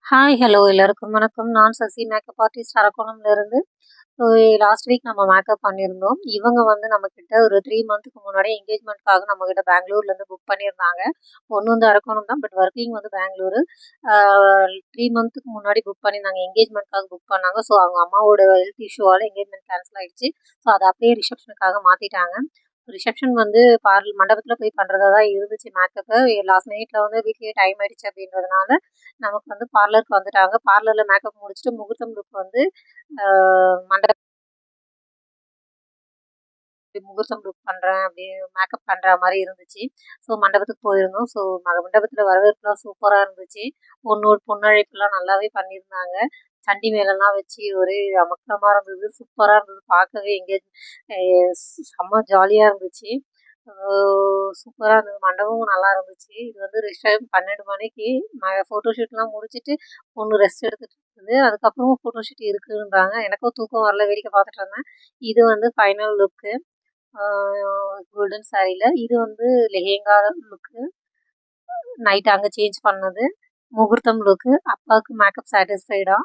Hi, hello எல்லாருக்கும் வணக்கம். நான் சசி மேக்கப் ஆர்டிஸ்ட் அரக்கோணம்லேருந்து. ஸோ லாஸ்ட் வீக் நம்ம மேக்கப் பண்ணியிருந்தோம். இவங்க வந்து நம்மக்கிட்ட ஒரு 3 மந்த்துக்கு முன்னாடி என்கேஜ்மெண்ட்காக நம்மக்கிட்ட பெங்களூர்லேருந்து புக் பண்ணியிருந்தாங்க. பொண்ணு வந்து அரக்கோணம் தான். பட் ஒர்க்கிங் வந்து பெங்களூரு. 3 மந்த்துக்கு முன்னாடி புக் பண்ணியிருந்தாங்க. என்கேஜ்மெண்ட்காக புக் பண்ணாங்க. ஸோ அவங்க அம்மாவோட ஹெல்த் இஷ்யூவால என்கேஜ்மெண்ட் கேன்சல் ஆயிடுச்சு. ஸோ அத அப்படியே ரிசப்ஷனுக்காக மாத்திட்டாங்க. ரிசப்ஷன் வந்து மண்டபத்தில போய் பண்றதா தான் இருந்துச்சு மேக்கப்பு. லாஸ்ட் மினிட்ல வந்து வீட்லயே டைம் ஆயிடுச்சு அப்படின்றதுனால, நமக்கு வந்து பார்லருக்கு வந்துட்டாங்க. பார்லர்ல மேக்கப் முடிச்சுட்டு முகூர்த்தம் லுக் வந்து அ மண்டபத்துல முகூர்த்தம் லுக் பண்றேன் அப்படி மேக்கப் பண்ற மாரி இருந்துச்சு. ஸோ மண்டபத்துக்கு போயிருந்தோம். ஸோ மண்டபத்தில வரவேற்புலாம் சூப்பரா இருந்துச்சு. பொண்ணழைப்புலாம் நல்லாவே பண்ணியிருந்தாங்க. சண்டி மேளம்லாம் வச்சு ஒரே அமர்க்களமா இருந்தது. சூப்பரா இருந்தது. பார்க்கவே எங்கேஜ் அ செம்ம ஜாலியா இருந்துச்சு. அ சூப்பரா இருந்தது. மண்டபமும் நல்லா இருந்துச்சு. இது வந்து 12 மணிக்கு ஃபோட்டோ ஷூட்லாம் முடிச்சுட்டு பொண்ணு ரெஸ்ட் எடுத்துட்டு இருந்தது. அதுக்கப்புறம் ஃபோட்டோ ஷூட் இருக்குன்றாங்க. எனக்கும் தூக்கம் வரல வேடிக்கை பார்த்துட்டு இருந்தேன். இது வந்து ஃபைனல் லுக்கு. ஆ கோல்டன் சாரீல. இது வந்து லெஹெங்கா லுக்கு. நைட் அங்க சேஞ்ச் பண்ணது. முகூர்த்தம் லுக்கு. அப்பாவுக்கு மேக்கப் சாட்டிஸ்ஃபைடா?